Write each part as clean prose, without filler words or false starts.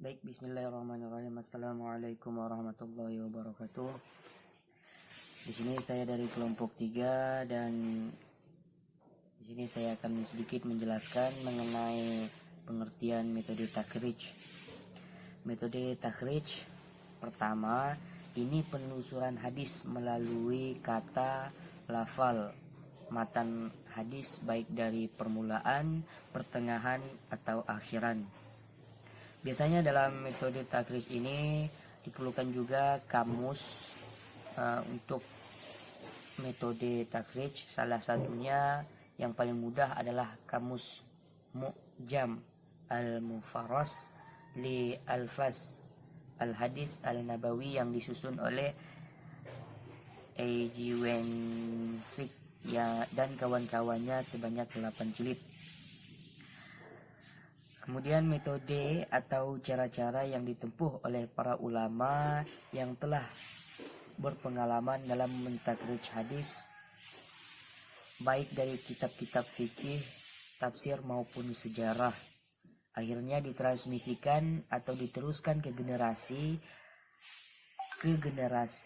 Baik, bismillahirrahmanirrahim. Assalamualaikum warahmatullahi wabarakatuh. Di sini saya dari kelompok 3 dan di sini saya akan sedikit menjelaskan mengenai pengertian metode takhrij. Metode takhrij pertama, ini penelusuran hadis melalui kata lafal matan hadis baik dari permulaan, pertengahan atau akhiran. Biasanya dalam metode takhrij ini diperlukan juga kamus untuk metode takhrij. Salah satunya yang paling mudah adalah kamus Mu'jam al-Mufarras li Alfaz al-Hadis al-Nabawi yang disusun oleh A.G. Wensik ya, dan kawan-kawannya sebanyak 8 jilid. Kemudian metode atau cara-cara yang ditempuh oleh para ulama yang telah berpengalaman dalam mentakhrij hadis baik dari kitab-kitab fikih, tafsir maupun sejarah, akhirnya ditransmisikan atau diteruskan ke generasi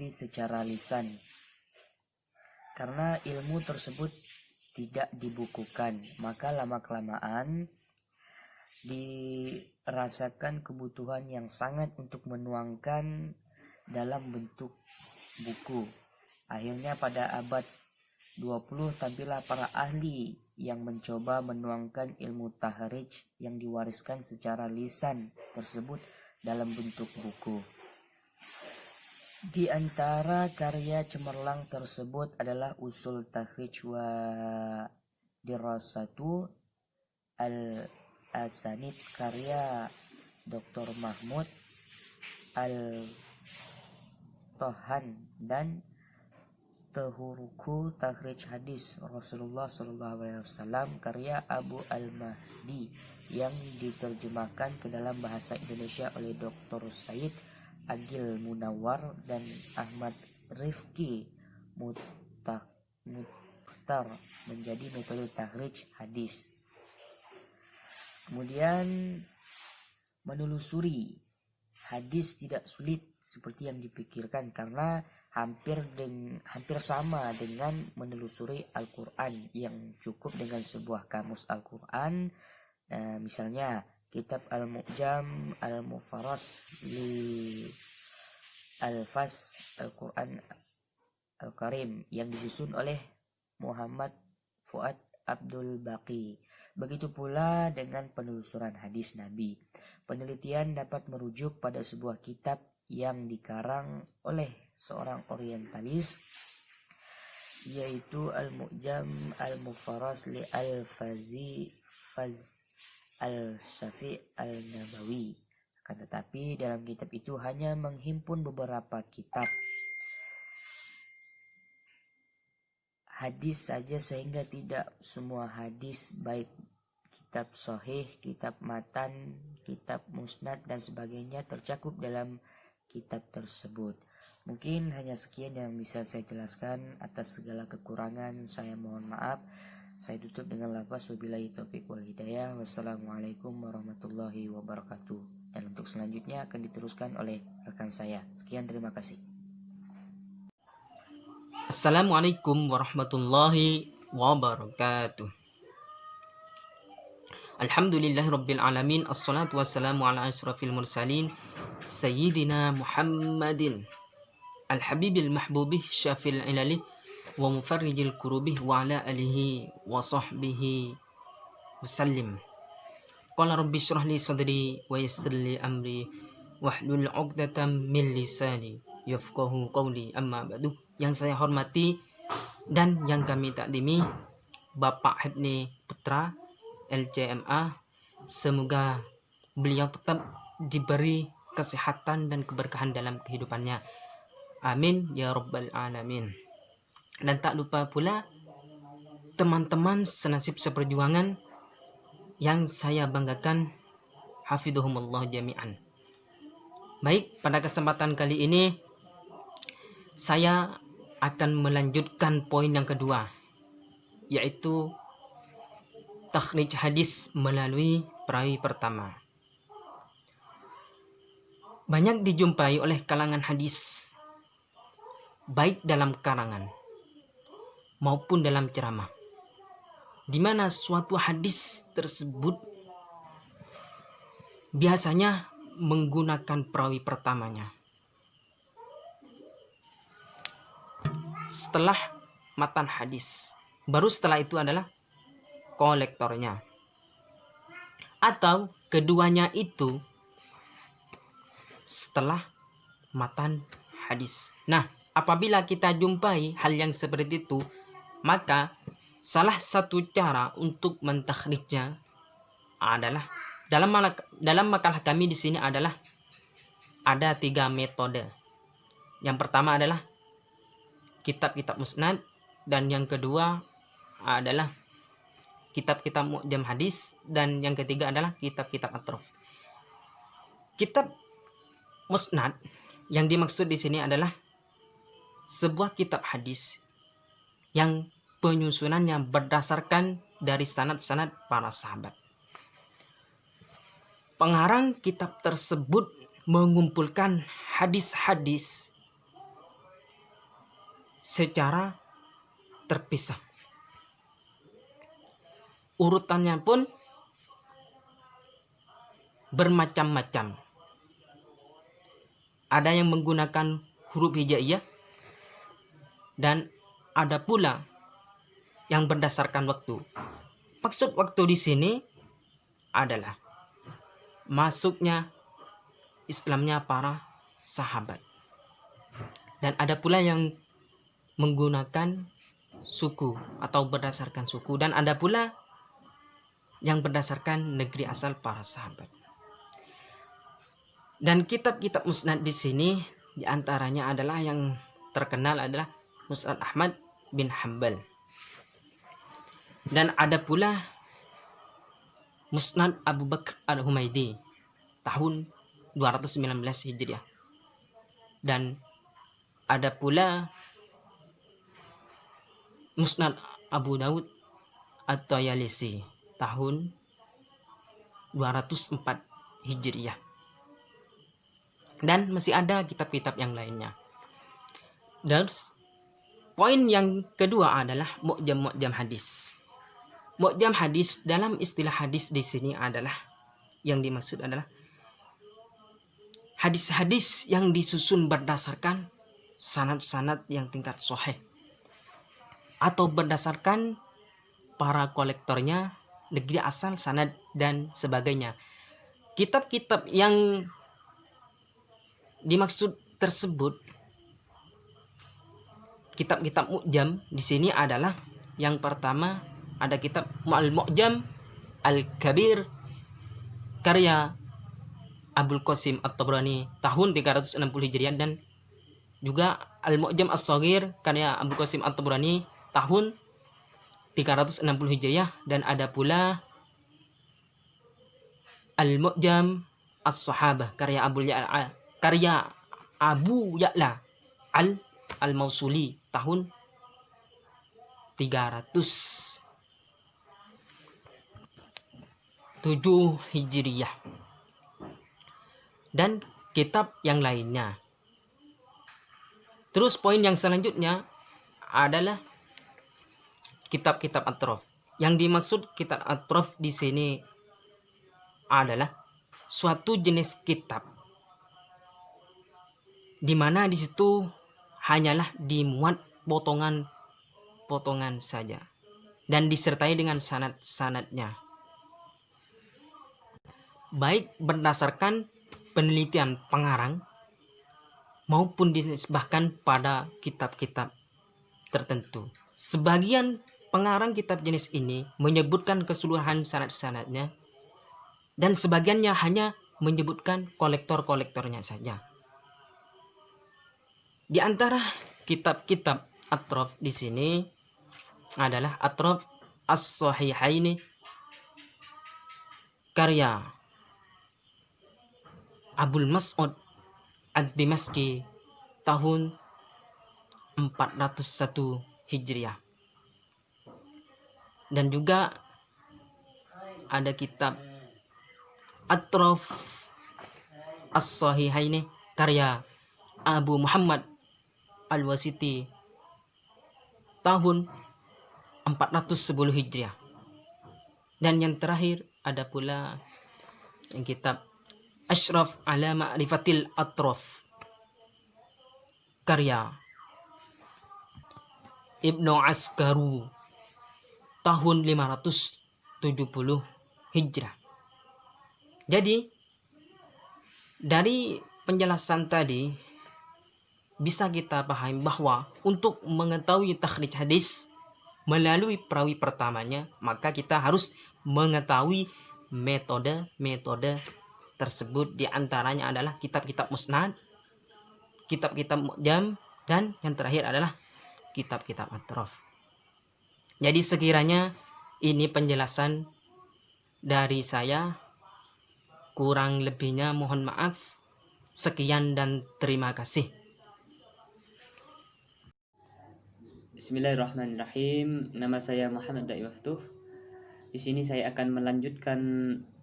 secara lisan. Karena ilmu tersebut tidak dibukukan, maka lama-kelamaan dirasakan kebutuhan yang sangat untuk menuangkan dalam bentuk buku. Akhirnya pada abad 20 tampillah para ahli yang mencoba menuangkan ilmu takhrij yang diwariskan secara lisan tersebut dalam bentuk buku. Di antara karya cemerlang tersebut adalah Usul Takhrij wa Dirasatu Al-Asanid karya Dr. Mahmud Al-Tohan dan Tehuruku Takhrij Hadis Rasulullah SAW karya Abu Al-Mahdi yang diterjemahkan ke dalam bahasa Indonesia oleh Dr. Said Agil Munawar dan Ahmad Rifki Mukhtar menjadi metode takhrij hadis. Kemudian menelusuri hadis tidak sulit seperti yang dipikirkan karena hampir sama dengan menelusuri Al-Quran yang cukup dengan sebuah kamus Al-Quran. Misalnya kitab Al-Mu'jam Al-Mufarras li Alfaz Al-Quran Al-Karim yang disusun oleh Muhammad Fuad Abdul Baqi. Begitu pula dengan penelusuran hadis Nabi. Penelitian dapat merujuk pada sebuah kitab yang dikarang oleh seorang orientalis, yaitu Al-Mu'jam Al-Mufarras li Al-Fazi Faz Al-Syafi' Al-Nabawi. Akan tetapi dalam kitab itu hanya menghimpun beberapa kitab hadis saja, sehingga tidak semua hadis baik kitab sahih, kitab matan, kitab musnad dan sebagainya tercakup dalam kitab tersebut. Mungkin hanya sekian yang bisa saya jelaskan. Atas segala kekurangan saya mohon maaf. Saya tutup dengan lafaz wabillahi taufiq wal hidayah. Wassalamualaikum warahmatullahi wabarakatuh. Dan untuk selanjutnya akan diteruskan oleh rekan saya. Sekian, terima kasih. Assalamualaikum warahmatullahi wabarakatuh. Alhamdulillahirabbil alamin. Assalatu wassalamu ala asyrafil mursalin sayyidina Muhammadin al-habibil mahbubih syafil ilali wa mufarrijil kurubih wa ala alihi wa sahbihi wasallim. Qala rabbi shrah li sadri wa yassir li amri wahlul 'uqdatam min lisani yafqahu qawli. Amma ba'du. Yang saya hormati dan yang kami takdimi Bapak Hibni Putra LCMA, semoga beliau tetap diberi kesehatan dan keberkahan dalam kehidupannya. Amin ya rabbal alamin. Dan tak lupa pula teman-teman senasib seperjuangan yang saya banggakan, hafidhumullah jami'an. Baik, pada kesempatan kali ini saya akan melanjutkan poin yang kedua, yaitu takhrij hadis melalui perawi pertama. banyak dijumpai oleh kalangan hadis, baik dalam karangan maupun dalam ceramah, di mana suatu hadis tersebut biasanya menggunakan perawi pertamanya. Setelah matan hadis, baru setelah itu adalah kolektornya. Atau keduanya itu setelah matan hadis. Nah, apabila kita jumpai hal yang seperti itu, maka salah satu cara untuk mentakhrijnya adalah dalam makalah kami di sini adalah ada 3 metode. Yang pertama adalah kitab-kitab musnad, dan yang kedua adalah kitab-kitab mu'jam hadis, dan yang ketiga adalah kitab-kitab atrof. Kitab musnad yang dimaksud di sini adalah sebuah kitab hadis yang penyusunannya berdasarkan dari sanad-sanad para sahabat. Pengarang kitab tersebut mengumpulkan hadis-hadis secara terpisah. Urutannya pun bermacam-macam. Ada yang menggunakan huruf hijaiyah, dan ada pula yang berdasarkan waktu. Maksud waktu di sini adalah masuknya Islamnya para sahabat. Dan ada pula yang menggunakan suku atau berdasarkan suku, dan ada pula yang berdasarkan negeri asal para sahabat. Dan kitab-kitab musnad di sini diantaranya adalah yang terkenal adalah Musnad Ahmad bin Hanbal, dan ada pula Musnad Abu Bakr al-Humaidi tahun 219 Hijriah, dan ada pula Musnad Abu Daud at-Tayalisi tahun 204 Hijriah. Dan masih ada kitab-kitab yang lainnya. Dan poin yang kedua adalah mu'jam hadis. Mu'jam hadis dalam istilah hadis di sini adalah, yang dimaksud adalah hadis-hadis yang disusun berdasarkan sanad-sanad yang tingkat sahih, atau berdasarkan para kolektornya, negeri asal, sanad, dan sebagainya. Kitab-kitab yang dimaksud tersebut, kitab-kitab mu'jam di sini adalah yang pertama ada kitab Al-Mu'jam Al-Kabir karya Abul Qasim At-Tabrani tahun 360 Hijriah, dan juga Al-Mu'jam As-Shaghir karya Abul Qasim At-Tabrani tahun 360 Hijriah, dan ada pula Al-Mu'jam As-Sahabah karya Abu Ya'la Al-Mausuli tahun 307 Hijriah, dan kitab yang lainnya. Terus poin yang selanjutnya adalah kitab-kitab atrof. Yang dimaksud kitab atrof di sini adalah suatu jenis kitab di mana di situ hanyalah dimuat potongan-potongan saja, dan disertai dengan sanad-sanadnya, baik berdasarkan penelitian pengarang maupun dinisbahkan pada kitab-kitab tertentu. Sebagian pengarang kitab jenis ini menyebutkan keseluruhan sanad-sanadnya, dan sebagiannya hanya menyebutkan kolektor-kolektornya saja. Di antara kitab-kitab atrof di sini adalah Atrof As-Sahihaini karya Abul Mas'ud Ad-Dimashqi tahun 401 Hijriah. Dan juga ada kitab Atrof As-Sahihaini karya Abu Muhammad Al-Wasiti tahun 410 Hijriah. Dan yang terakhir ada pula yang kitab Ashraf ala Ma'rifatil Atraf karya Ibnu Askaru tahun 570 Hijrah. Jadi dari penjelasan tadi bisa kita pahami bahwa untuk mengetahui takhrij hadis melalui perawi pertamanya, maka kita harus mengetahui metode-metode tersebut. Di antaranya adalah kitab-kitab musnad, kitab-kitab mu'jam, dan yang terakhir adalah kitab-kitab atraf. Jadi sekiranya ini penjelasan dari saya, kurang lebihnya mohon maaf. Sekian dan terima kasih. Bismillahirrahmanirrahim. Nama saya Muhammad Dai Maftuh. Di sini saya akan melanjutkan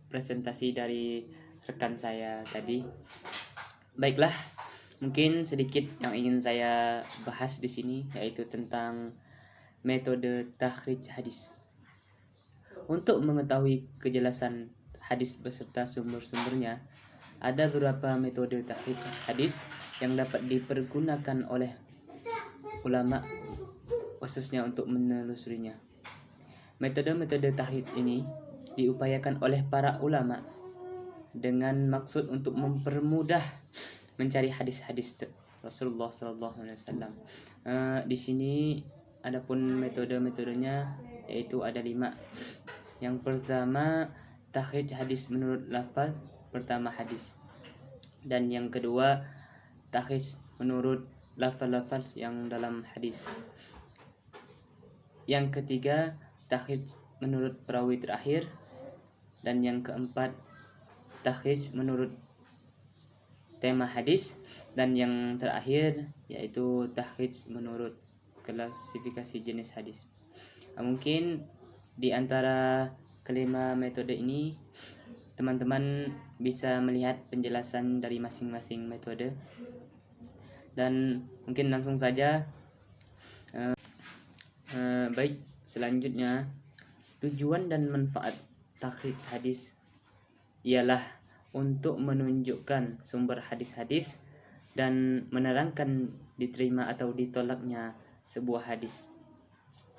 presentasi dari rekan saya tadi. Baiklah, mungkin sedikit yang ingin saya bahas di sini yaitu tentang metode takhrij hadis. Untuk mengetahui kejelasan hadis beserta sumber-sumbernya, ada beberapa metode takhrij hadis yang dapat dipergunakan oleh ulama khususnya untuk menelusurinya. Metode-metode takhrij ini diupayakan oleh para ulama dengan maksud untuk mempermudah mencari hadis-hadis Rasulullah SAW. Di sini adapun metode-metodenya yaitu ada 5. Yang pertama takhrij hadis menurut lafaz pertama hadis, dan yang kedua takhrij menurut lafaz-lafaz yang dalam hadis. Yang ketiga takhrij menurut perawi terakhir, dan yang keempat takhrij menurut tema hadis, dan yang terakhir yaitu takhrij menurut klasifikasi jenis hadis. Mungkin di antara kelima metode ini teman-teman bisa melihat penjelasan dari masing-masing metode, dan mungkin langsung saja. Baik, selanjutnya tujuan dan manfaat takhrij hadis ialah untuk menunjukkan sumber hadis-hadis dan menerangkan diterima atau ditolaknya sebuah hadis.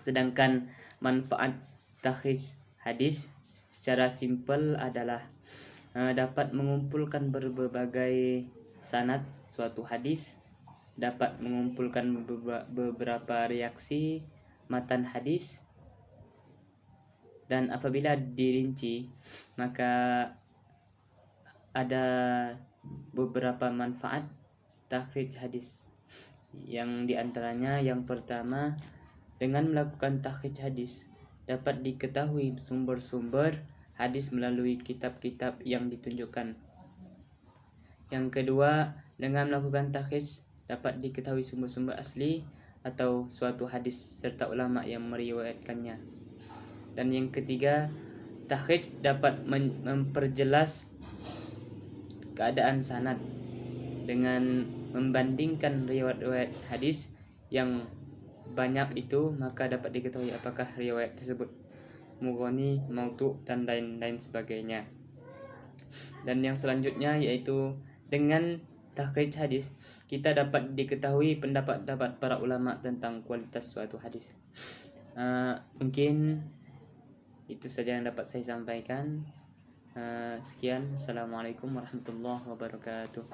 Sedangkan manfaat takhrij hadis secara simpel adalah dapat mengumpulkan berbagai sanad suatu hadis, dapat mengumpulkan beberapa reaksi matan hadis, dan apabila dirinci maka ada beberapa manfaat takhrij hadis, yang diantaranya yang pertama, dengan melakukan takhrij hadis dapat diketahui sumber-sumber hadis melalui kitab-kitab yang ditunjukkan. Yang kedua, dengan melakukan takhrij dapat diketahui sumber-sumber asli atau suatu hadis serta ulama yang meriwayatkannya. Dan yang ketiga, takhrij dapat memperjelas keadaan sanad dengan membandingkan riwayat-riwayat hadis yang banyak itu, maka dapat diketahui apakah riwayat tersebut mughni, mautu, dan lain-lain sebagainya. Dan yang selanjutnya yaitu dengan takhrij hadis kita dapat diketahui pendapat-pendapat para ulama tentang kualitas suatu hadis. Mungkin itu saja yang dapat saya sampaikan. Sekian. Assalamualaikum warahmatullahi wabarakatuh.